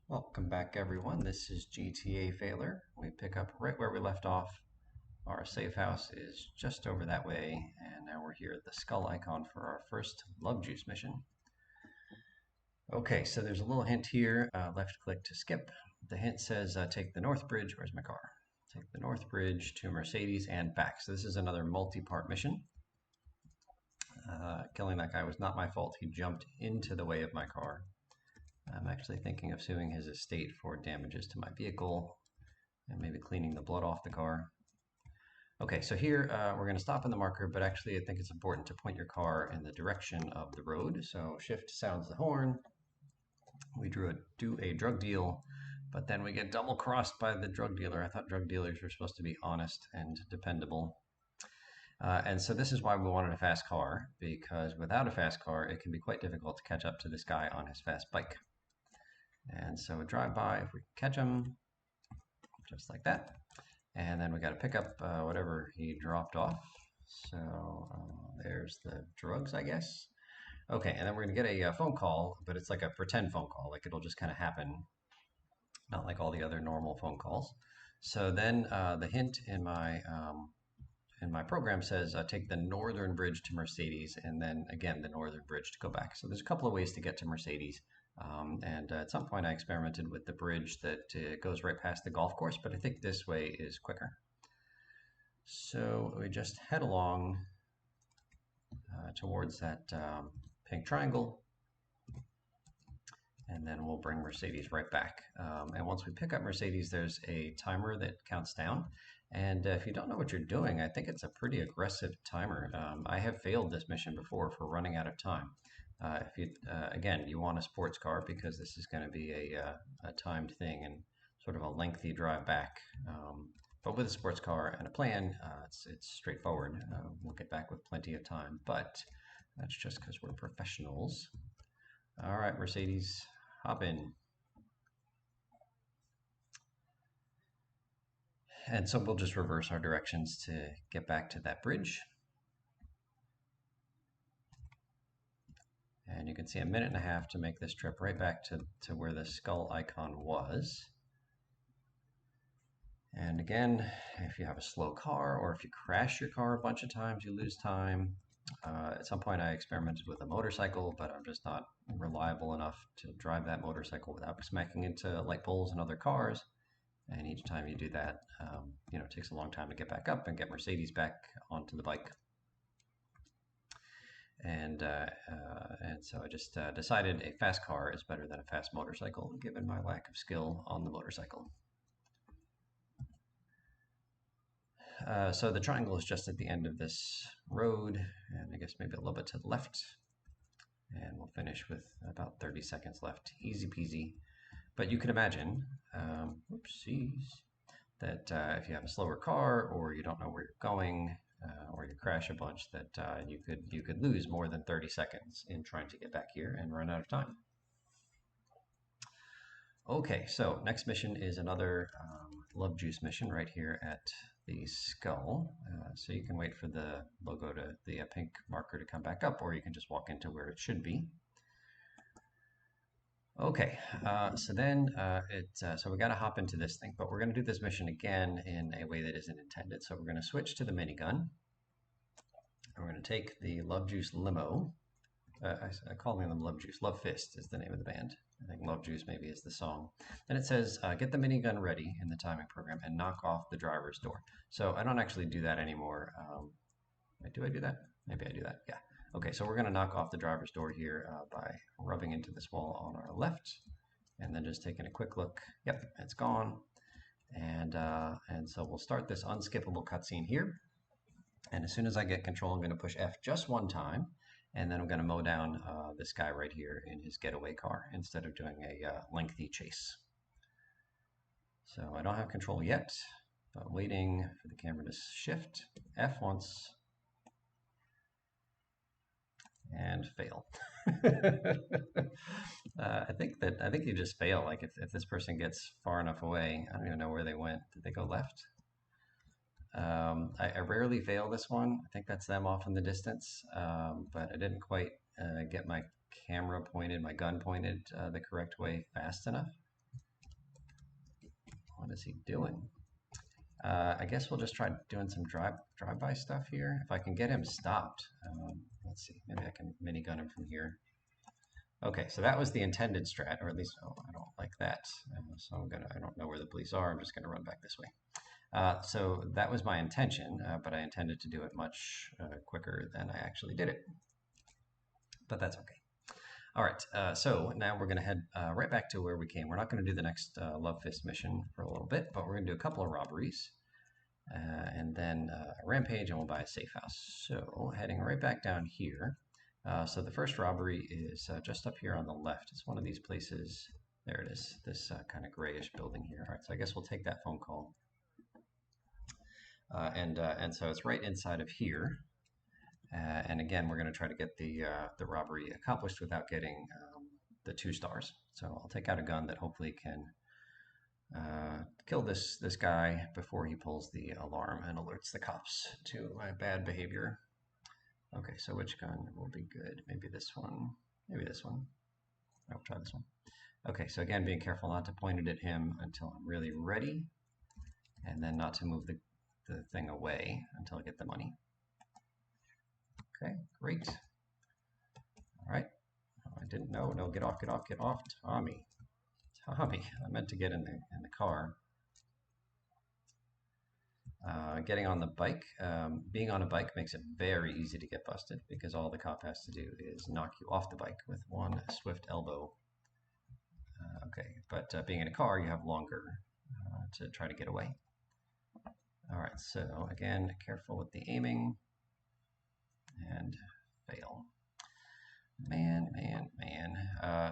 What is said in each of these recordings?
Welcome back, everyone. This is GTA Failure. We pick up right where we left off. Our safe house is just over that way, and now we're here at the skull icon for our first Love Juice mission. Okay, so there's a little hint here. Left click to skip. The hint says take the North Bridge. Where's my car? Take the North Bridge to Mercedes and back. So this is another multi-part mission. Killing that guy was not my fault. He jumped into the way of my car. I'm actually thinking of suing his estate for damages to my vehicle and maybe cleaning the blood off the car. Okay, so here we're going to stop in the marker, but actually I think it's important to point your car in the direction of the road. So shift sounds the horn. We do a drug deal, but then we get double crossed by the drug dealer. I thought drug dealers were supposed to be honest and dependable. And so this is why we wanted a fast car, because without a fast car, it can be quite difficult to catch up to this guy on his fast bike. And so a drive by, if we catch him, just like that. And then we got to pick up whatever he dropped off. So there's the drugs, I guess. Okay, and then we're going to get a phone call, but it's like a pretend phone call. Like it'll just kind of happen, not like all the other normal phone calls. So then the hint in my program says take the northern bridge to Mercedes, and then again the northern bridge to go back. So there's a couple of ways to get to Mercedes. And at some point I experimented with the bridge that goes right past the golf course, but I think this way is quicker. So we just head along towards that pink triangle, and then we'll bring Mercedes right back. And once we pick up Mercedes, there's a timer that counts down. And if you don't know what you're doing, I think it's a pretty aggressive timer. I have failed this mission before for running out of time. If you again, you want a sports car because this is going to be a timed thing and sort of a lengthy drive back. But with a sports car and a plan, it's straightforward. We'll get back with plenty of time, but that's just because we're professionals. All right, Mercedes, hop in. And so we'll just reverse our directions to get back to that bridge. And you can see a minute and a half to make this trip right back to where the skull icon was. And again, if you have a slow car or if you crash your car a bunch of times, you lose time. At some point I experimented with a motorcycle, but I'm just not reliable enough to drive that motorcycle without smacking into light poles and other cars. And each time you do that, it takes a long time to get back up and get Mercedes back onto the bike. And so I just decided a fast car is better than a fast motorcycle, given my lack of skill on the motorcycle. So the triangle is just at the end of this road, and I guess maybe a little bit to the left. And we'll finish with about 30 seconds left. Easy peasy. But you can imagine, oopsies, that if you have a slower car or you don't know where you're going, or you crash a bunch, that you could lose more than 30 seconds in trying to get back here and run out of time. Okay, so next mission is another Love Juice mission right here at the skull. So you can wait for the logo the pink marker to come back up, or you can just walk into where it should be. Okay, so then so we got to hop into this thing, but we're going to do this mission again in a way that isn't intended. So we're going to switch to the minigun. We're going to take the Love Juice limo. I call them Love Juice. Love Fist is the name of the band. I think Love Juice maybe is the song. Then it says, get the minigun ready in the timing program and knock off the driver's door. So I don't actually do that anymore. Do I do that? Maybe I do that. Yeah. Okay, so we're going to knock off the driver's door here by rubbing into this wall on our left, and then just taking a quick look. Yep, it's gone. And so we'll start this unskippable cutscene here. And as soon as I get control, I'm going to push F just one time, and then I'm going to mow down this guy right here in his getaway car instead of doing a lengthy chase. So I don't have control yet, but waiting for the camera to shift. F once. And fail. I think you just fail. Like if this person gets far enough away, I don't even know where they went. Did they go left? I rarely fail this one. I think that's them off in the distance, but I didn't quite get my camera pointed, my gun pointed the correct way fast enough. What is he doing? I guess we'll just try doing some drive-by stuff here. If I can get him stopped. Let's see. Maybe I can minigun him from here. Okay, so that was the intended strat, or at least, oh, I don't like that. So I don't know where the police are. I'm just gonna run back this way. So that was my intention, but I intended to do it much quicker than I actually did it. But that's okay. All right, so now we're going to head right back to where we came. We're not going to do the next Love Fist mission for a little bit, but we're going to do a couple of robberies and then a rampage, and we'll buy a safe house. So heading right back down here. So the first robbery is just up here on the left. It's one of these places. There it is, this kind of grayish building here. All right, so I guess we'll take that phone call. And so it's right inside of here. And again, we're going to try to get the robbery accomplished without getting the 2 stars. So I'll take out a gun that hopefully can kill this guy before he pulls the alarm and alerts the cops to my bad behavior. Okay, so which gun will be good? Maybe this one. Maybe this one. I'll try this one. Okay, so again, being careful not to point it at him until I'm really ready, and then not to move the thing away until I get the money. Okay, great. All right. Oh, I didn't know. No, get off, get off, get off. Tommy. Tommy. I meant to get in the car. Getting on the bike. Being on a bike makes it very easy to get busted because all the cop has to do is knock you off the bike with one swift elbow. Okay, but being in a car, you have longer to try to get away. All right, so again, careful with the aiming. And fail. Man.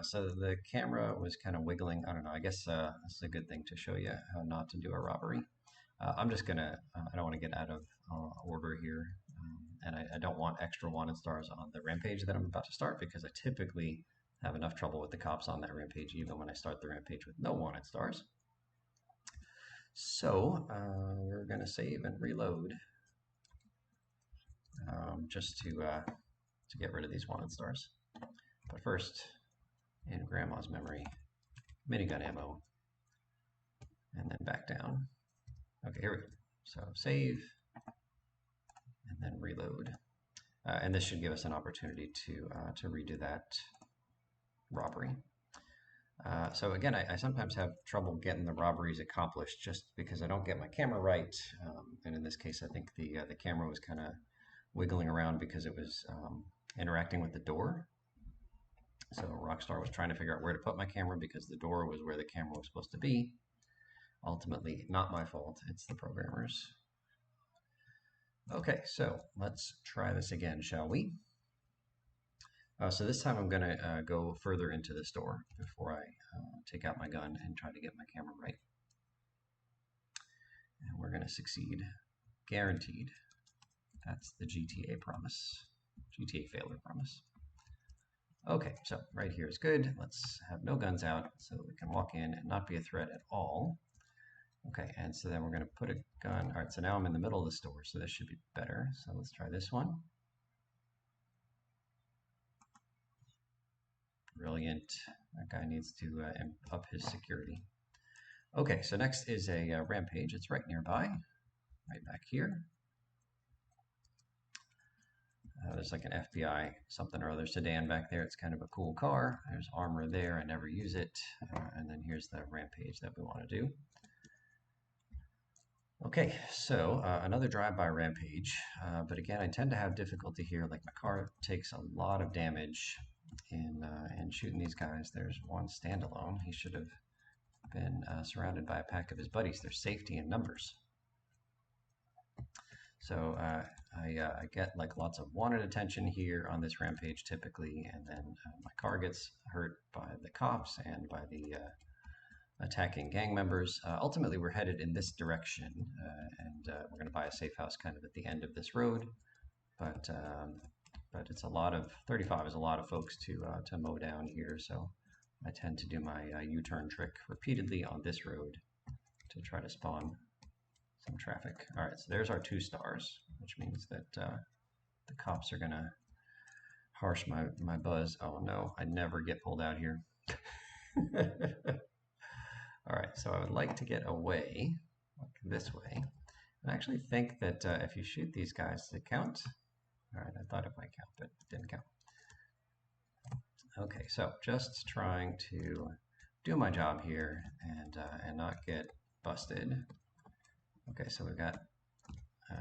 So the camera was kind of wiggling. I don't know. I guess this is a good thing to show you how not to do a robbery. I'm just gonna. I don't want to get out of order here, and I don't want extra wanted stars on the rampage that I'm about to start because I typically have enough trouble with the cops on that rampage, even when I start the rampage with no wanted stars. So we're gonna save and reload. Just to get rid of these wanted stars. But first, in Grandma's memory, minigun ammo, and then back down. Okay, here we go. So save, and then reload. And this should give us an opportunity to redo that robbery. So again, I sometimes have trouble getting the robberies accomplished just because I don't get my camera right. And in this case, I think the camera was kind of wiggling around because it was interacting with the door. So Rockstar was trying to figure out where to put my camera because the door was where the camera was supposed to be. Ultimately, not my fault, it's the programmers. Okay, so let's try this again, shall we? So this time I'm going to go further into the store before I take out my gun and try to get my camera right. And we're going to succeed, guaranteed. That's the GTA promise, GTA failure promise. Okay, so right here is good. Let's have no guns out so we can walk in and not be a threat at all. Okay, and so then we're going to put a gun. All right, so now I'm in the middle of the store, so this should be better. So let's try this one. Brilliant. That guy needs to up his security. Okay, so next is a rampage. It's right nearby, right back here. There's like an FBI something or other sedan back there. It's kind of a cool car. There's armor there. I never use it. And then here's the rampage that we want to do. Okay, so another drive-by rampage. But again, I tend to have difficulty here. Like my car takes a lot of damage in shooting these guys. There's one standalone. He should have been surrounded by a pack of his buddies. There's safety in numbers. So I get like lots of wanted attention here on this rampage typically, and then my car gets hurt by the cops and by the attacking gang members. Ultimately, we're headed in this direction, and we're going to buy a safe house kind of at the end of this road. But it's a lot of 35 is a lot of folks to mow down here, so I tend to do my U-turn trick repeatedly on this road to try to spawn some traffic. All right, so there's our 2 stars, which means that the cops are gonna harsh my buzz. Oh no, I never get pulled out here. All right, so I would like to get away, like this way. And I actually think that if you shoot these guys, does it count? All right, I thought it might count, but it didn't count. Okay, so just trying to do my job here and not get busted. Okay, so we've got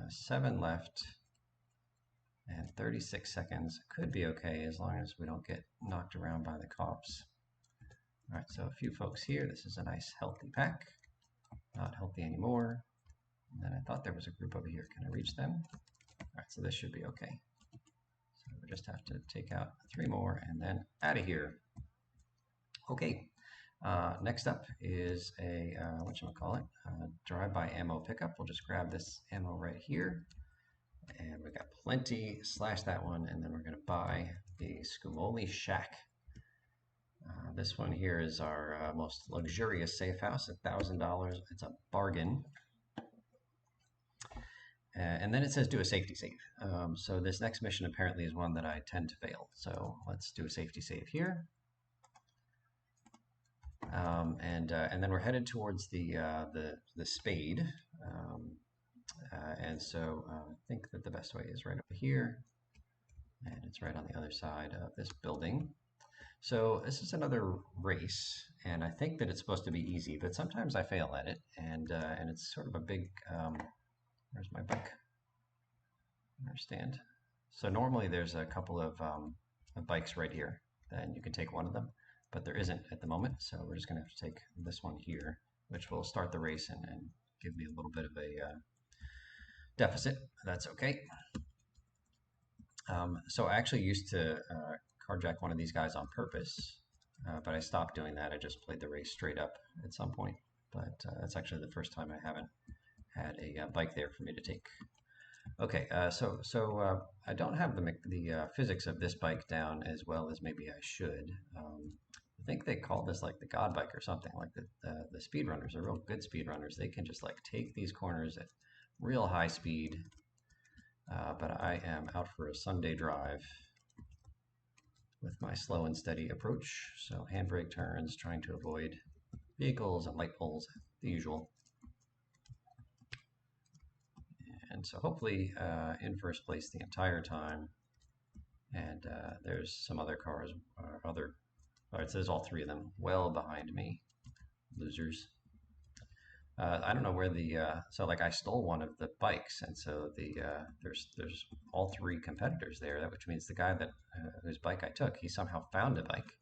7 left and 36 seconds. Could be okay as long as we don't get knocked around by the cops. All right, so a few folks here. This is a nice healthy pack. Not healthy anymore. And then I thought there was a group over here. Can I reach them? All right, so this should be okay. So we just have to take out 3 more and then out of here. Okay, next up is a, whatchamacallit, drive-by ammo pickup. We'll just grab this ammo right here. And we got plenty, slash that one, and then we're gonna buy the Skumoli Shack. This one here is our most luxurious safe house, $1,000. It's a bargain. And then it says do a safety save. So this next mission apparently is one that I tend to fail. So let's do a safety save here. And then we're headed towards the spade. And so I think that the best way is right over here. And it's right on the other side of this building. So this is another race, and I think that it's supposed to be easy, but sometimes I fail at it, and it's sort of a big. Where's my bike? I understand. So normally there's a couple of bikes right here, and you can take one of them, but there isn't at the moment. So we're just going to have to take this one here, which will start the race and give me a little bit of a deficit. That's okay. So I actually used to carjack one of these guys on purpose, but I stopped doing that. I just played the race straight up at some point. But that's actually the first time I haven't had a bike there for me to take. Okay, so I don't have the physics of this bike down as well as maybe I should. I think they call this like the God bike or something. Like the speedrunners are real good speedrunners. They can just like take these corners at real high speed. But I am out for a Sunday drive with my slow and steady approach. So handbrake turns, trying to avoid vehicles and light poles, the usual. And so hopefully in first place the entire time. And there's some other cars, it says all 3 of them, well behind me, losers. I don't know where so like I stole one of the bikes, and so there's all 3 competitors there, which means the guy that whose bike I took, he somehow found a bike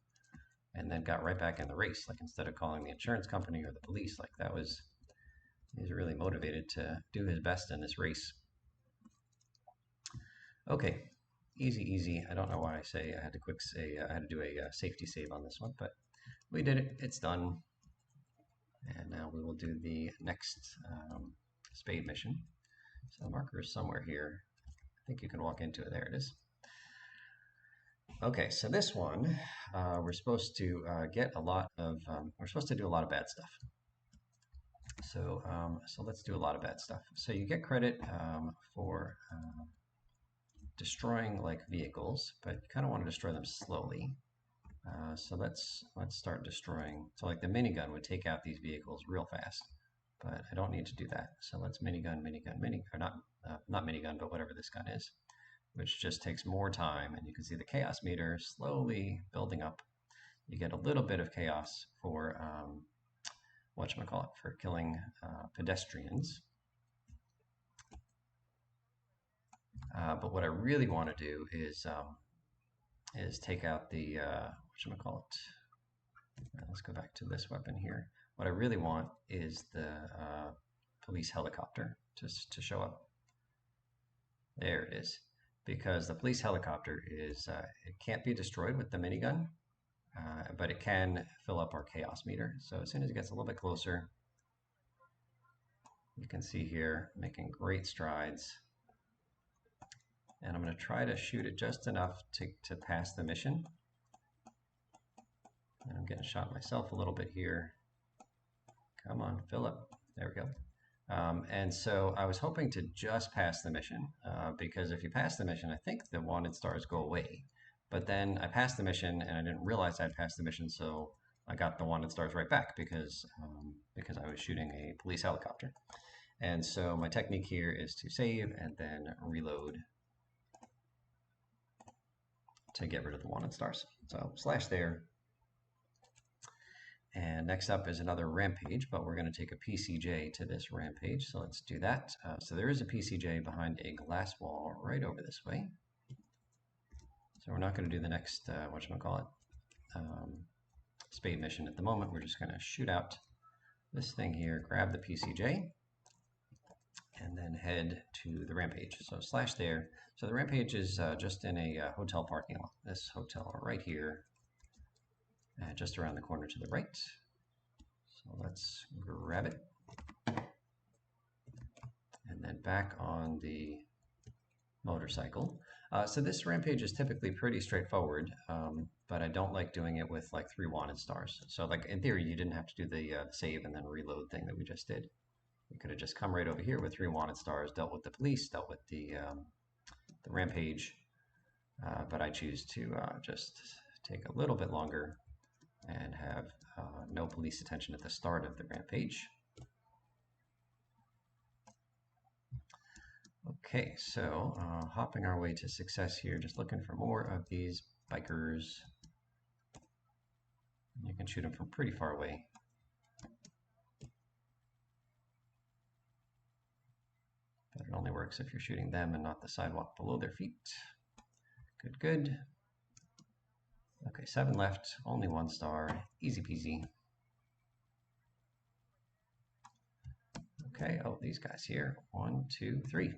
and then got right back in the race. Like instead of calling the insurance company or the police, like he's really motivated to do his best in this race. Okay, easy. I don't know why I say I had to do a safety save on this one, but we did it. It's done. And now we will do the next spade mission. So the marker is somewhere here. I think you can walk into it. There it is. Okay, so this one, we're supposed to get a lot of, we're supposed to do a lot of bad stuff. So let's do a lot of bad stuff. So you get credit for destroying like vehicles, but you kind of want to destroy them slowly. So let's start destroying. So like the minigun would take out these vehicles real fast, but I don't need to do that. So let's minigun, or not minigun, but whatever this gun is, which just takes more time. And you can see the chaos meter slowly building up. You get a little bit of chaos for for killing pedestrians. But what I really want to do is take out the let's go back to this weapon here. What I really want is the police helicopter to show up. There it is. Because the police helicopter is, it can't be destroyed with the minigun, but it can fill up our chaos meter. So as soon as it gets a little bit closer, you can see here, making great strides. And I'm going to try to shoot it just enough to pass the mission. And I'm getting shot myself a little bit here. Come on, fill up. There we go. And so I was hoping to just pass the mission, because if you pass the mission, I think the wanted stars go away. But then I passed the mission and I didn't realize I'd passed the mission, so I got the wanted stars right back because I was shooting a police helicopter. And so my technique here is to save and then reload to get rid of the wanted stars. So slash there. And next up is another rampage, but we're going to take a PCJ to this rampage. So let's do that. So there is a PCJ behind a glass wall right over this way. So we're not going to do the next, whatchamacallit, spade mission at the moment. We're just going to shoot out this thing here, grab the PCJ, and then head to the rampage. So slash there. So the rampage is just in a hotel parking lot. This hotel right here, just around the corner to the right. So let's grab it. And then back on the motorcycle. So this rampage is typically pretty straightforward, but I don't like doing it with like 3 wanted stars. So like in theory, you didn't have to do the save and then reload thing that we just did. You could have just come right over here with 3 wanted stars, dealt with the police, dealt with the rampage, but I choose to just take a little bit longer and have no police attention at the start of the rampage. Okay, so hopping our way to success here, just looking for more of these bikers. You can shoot them from pretty far away. But it only works if you're shooting them and not the sidewalk below their feet. Good, good. Okay, 7 left, only 1 star, easy peasy. Okay, oh, these guys here, 1, 2, 3.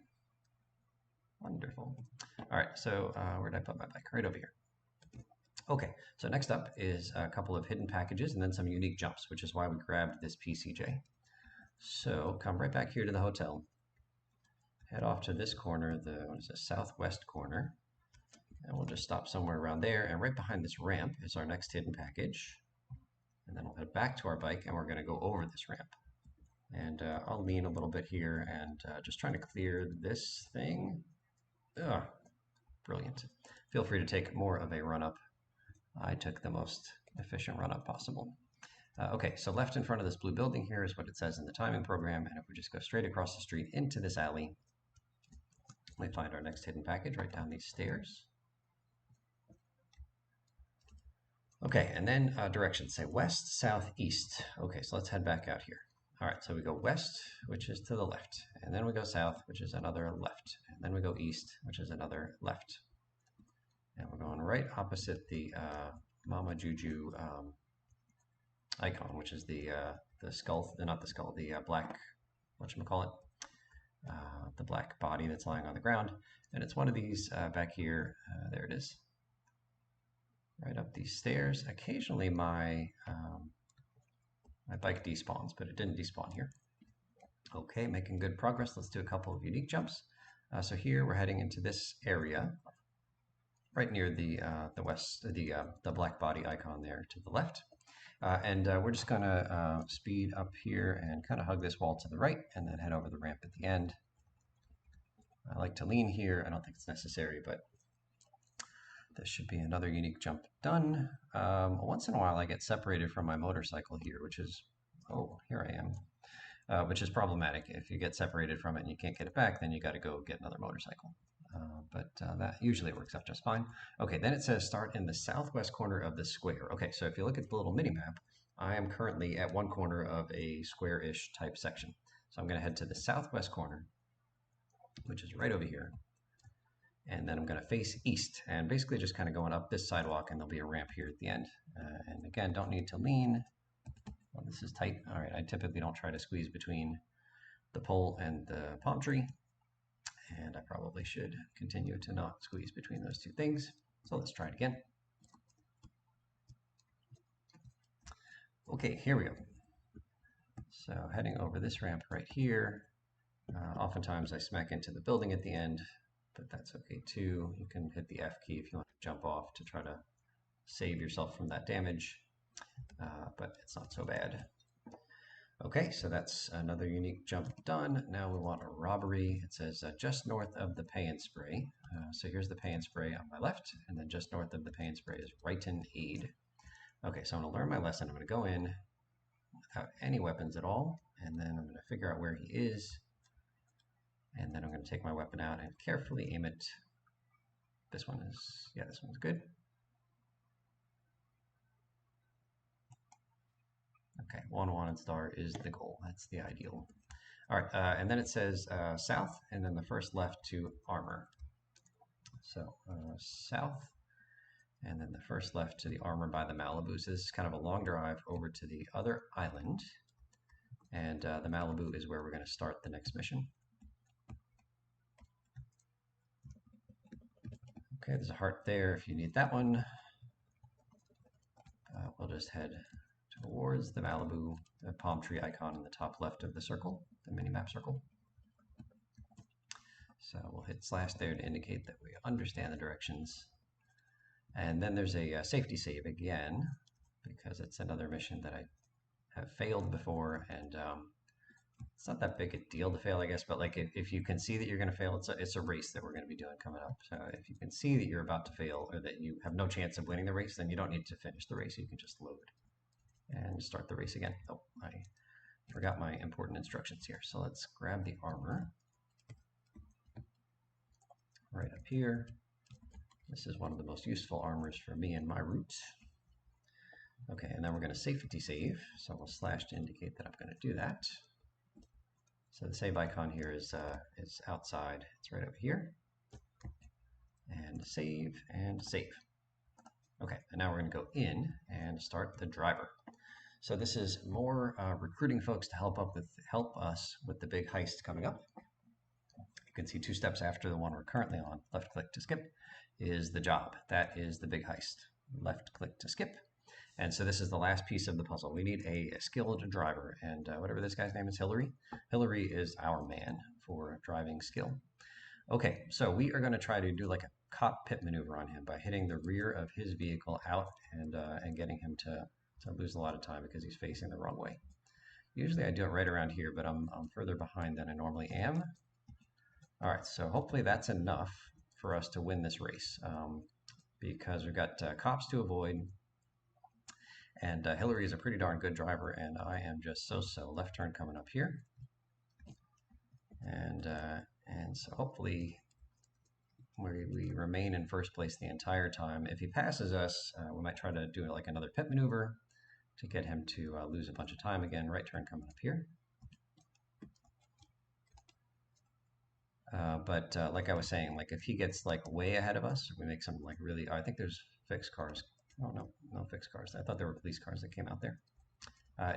Wonderful. All right, so where did I put my bike? Right over here. Okay, so next up is a couple of hidden packages and then some unique jumps, which is why we grabbed this PCJ. So come right back here to the hotel. Head off to this corner, the what is it, southwest corner. And we'll just stop somewhere around there. And right behind this ramp is our next hidden package. And then we'll head back to our bike and we're going to go over this ramp. And I'll lean a little bit here and just trying to clear this thing. Ugh, brilliant. Feel free to take more of a run-up. I took the most efficient run-up possible. Okay, so left in front of this blue building here is what it says in the timing program. And if we just go straight across the street into this alley, we find our next hidden package right down these stairs. Okay, and then directions say west, south, east. Okay, so let's head back out here. All right, so we go west, which is to the left, and then we go south, which is another left, and then we go east, which is another left. And we're going right opposite the Mama Juju icon, which is the skull, not the skull, the black, whatchamacallit, the black body that's lying on the ground. And it's one of these back here. There it is. Right up these stairs. Occasionally my bike despawns, but it didn't despawn here. Okay, making good progress. Let's do a couple of unique jumps. So here we're heading into this area, right near the black body icon there to the left. And we're just gonna speed up here and kind of hug this wall to the right and then head over the ramp at the end. I like to lean here. I don't think it's necessary, but this should be another unique jump done. Once in a while I get separated from my motorcycle here, which is, oh, here I am, which is problematic. If you get separated from it and you can't get it back, then you got to go get another motorcycle. But that usually works out just fine. Okay, then it says start in the southwest corner of the square. Okay, so if you look at the little mini map, I am currently at one corner of a square-ish type section. So I'm going to head to the southwest corner, which is right over here. And then I'm going to face east and basically just kind of going up this sidewalk, and there'll be a ramp here at the end. And again, don't need to lean. Well, this is tight. All right, I typically don't try to squeeze between the pole and the palm tree. And I probably should continue to not squeeze between those two things. So let's try it again. Okay, here we go. So heading over this ramp right here. Oftentimes I smack into the building at the end, but that's okay too. You can hit the F key if you want to jump off to try to save yourself from that damage, but it's not so bad. Okay, so that's another unique jump done. Now we want a robbery. It says just north of the pay and spray. So here's the pay and spray on my left, and then just north of the pay and spray is Righton Aid. Okay, so I'm going to learn my lesson. I'm going to go in without any weapons at all, and then I'm going to figure out where he is, and then I'm going to take my weapon out and carefully aim it. This one is, yeah, this one's good. Okay, one wanted star is the goal. That's the ideal. All right, and then it says south, and then the first left to armor. So south, and then the first left to the armor by the Malibu. So this is kind of a long drive over to the other island, and the Malibu is where we're going to start the next mission. Okay, there's a heart there if you need that one. We'll just head towards the Malibu, the palm tree icon in the top left of the circle, the mini-map circle. So we'll hit slash there to indicate that we understand the directions. And then there's a safety save again, because it's another mission that I have failed before, and it's not that big a deal to fail, I guess, but like if you can see that you're going to fail, it's a race that we're going to be doing coming up. So if you can see that you're about to fail or that you have no chance of winning the race, then you don't need to finish the race. You can just load and start the race again. Oh, I forgot my important instructions here. So let's grab the armor right up here. This is one of the most useful armors for me in my route. Okay, and then we're going to safety save. So we'll slash to indicate that I'm going to do that. So the save icon here is outside. It's right over here. And save and save. Okay, and now we're going to go in and start the driver. So this is more recruiting folks to help us with the big heist coming up. You can see 2 steps after the one we're currently on. Left click to skip is the job. That is the big heist. Left click to skip. And so this is the last piece of the puzzle. We need a skilled driver, and whatever this guy's name is, Hillary. Hillary is our man for driving skill. Okay, so we are going to try to do like a cockpit maneuver on him by hitting the rear of his vehicle out and getting him to lose a lot of time because he's facing the wrong way. Usually I do it right around here, but I'm further behind than I normally am. All right, so hopefully that's enough for us to win this race because we've got cops to avoid. And Hillary is a pretty darn good driver, and I am just so-so. Left turn coming up here. And so hopefully we remain in first place the entire time. If he passes us, we might try to do like another pit maneuver to get him to lose a bunch of time again. Right turn coming up here. But like I was saying, like if he gets like way ahead of us, we make some like really, I think there's fixed cars. Oh, no fixed cars. I thought there were police cars that came out there.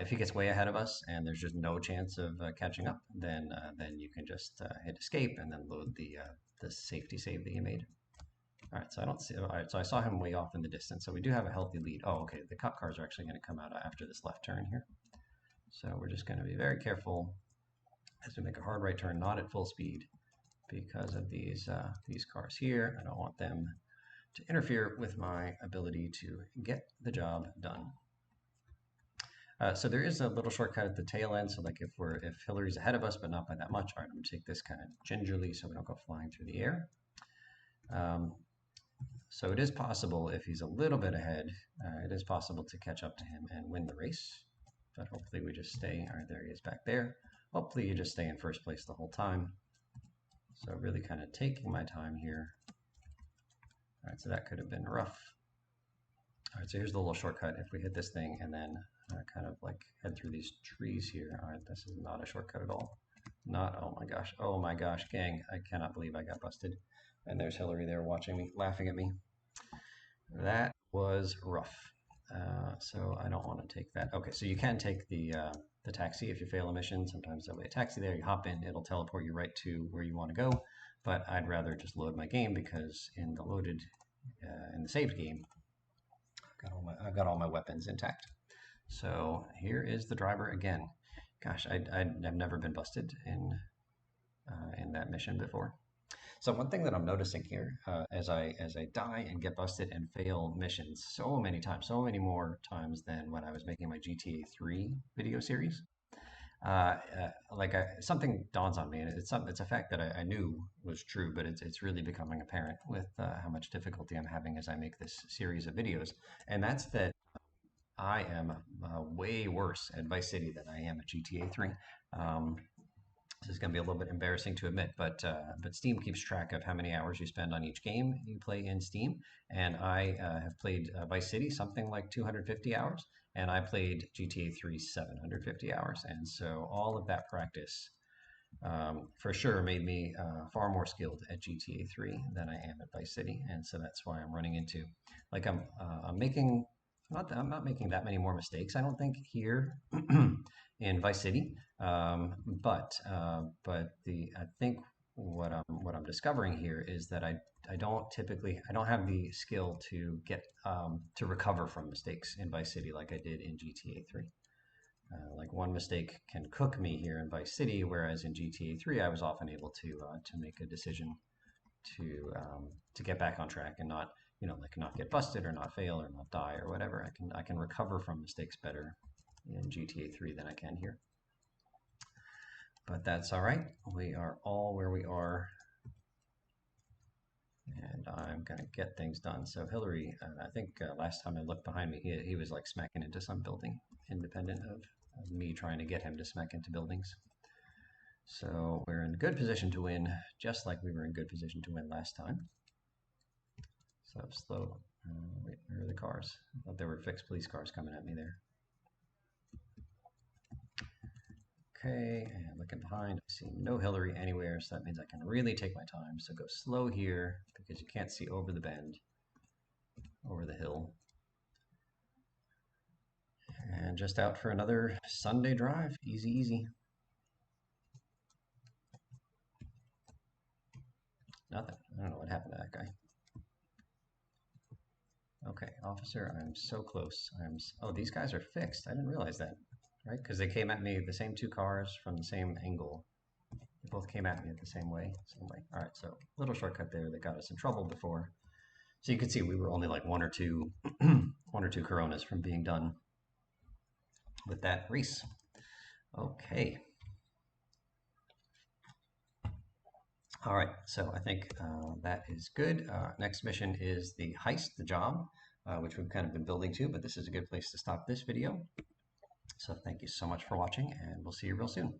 If he gets way ahead of us and there's just no chance of catching up, then you can just hit escape and then load the safety save that you made. All right, so I don't see. All right, so I saw him way off in the distance. So we do have a healthy lead. Oh, okay. The cop cars are actually going to come out after this left turn here. So we're just going to be very careful as we make a hard right turn, not at full speed, because of these cars here. I don't want them to interfere with my ability to get the job done. So there is a little shortcut at the tail end. So like if Hillary's ahead of us, but not by that much, all right, I'm going to take this kind of gingerly so we don't go flying through the air. So it is possible if he's a little bit ahead, it is possible to catch up to him and win the race. But hopefully we just stay, all right, there he is back there. Hopefully you just stay in first place the whole time. So really kind of taking my time here. All right, so that could have been rough. All right, so here's the little shortcut. If we hit this thing and then kind of like head through these trees here. All right, this is not a shortcut at all. Oh my gosh, gang, I cannot believe I got busted. And there's Hillary there watching me, laughing at me. That was rough. So I don't want to take that. Okay, so you can take the taxi if you fail a mission. Sometimes there'll be a taxi there, you hop in, it'll teleport you right to where you want to go. But I'd rather just load my game because in the saved game, I've got all my weapons intact. So here is the driver again. Gosh, I've never been busted in that mission before. So one thing that I'm noticing here, as I die and get busted and fail missions so many times, so many more times than when I was making my GTA 3 video series, something dawns on me, and it's a fact that I knew was true, but it's really becoming apparent with how much difficulty I'm having as I make this series of videos, and that's that I am way worse at Vice City than I am at GTA 3. Um, this is going to be a little bit embarrassing to admit, but Steam keeps track of how many hours you spend on each game you play in Steam, and I have played Vice City something like 250 hours, and I played GTA 3 750 hours, and so all of that practice for sure made me far more skilled at GTA 3 than I am at Vice City, and so that's why I'm running into like I'm making I'm not making that many more mistakes. I don't think here in Vice City, but the I think what I'm discovering here is that I don't have the skill to get to recover from mistakes in Vice City like I did in GTA 3. Like one mistake can cook me here in Vice City, whereas in GTA 3 I was often able to make a decision to get back on track and not like not get busted or not fail or not die or whatever. I can recover from mistakes better in GTA 3 than I can here. But that's all right. We are all where we are, and I'm gonna get things done. So Hillary, I think last time I looked behind me, he was like smacking into some building, independent of me trying to get him to smack into buildings. So we're in good position to win, just like we were in good position to win last time. So slow. Wait, where are the cars? I thought there were fixed police cars coming at me there. Okay, and looking behind, I see no Hillary anywhere, so that means I can really take my time. So go slow here because you can't see over the bend, over the hill. And just out for another Sunday drive. Easy, easy. Nothing. I don't know what happened to that guy. Okay, officer, I'm so close. Oh, these guys are fixed. I didn't realize that, right? Because they came at me, the same two cars from the same angle. They both came at me at the same way. All right, so little shortcut there that got us in trouble before. So you can see we were only like one or two Coronas from being done with that race. Okay. All right, so I think that is good. Next mission is the heist, the job, which we've kind of been building to, but this is a good place to stop this video. So thank you so much for watching, and we'll see you real soon.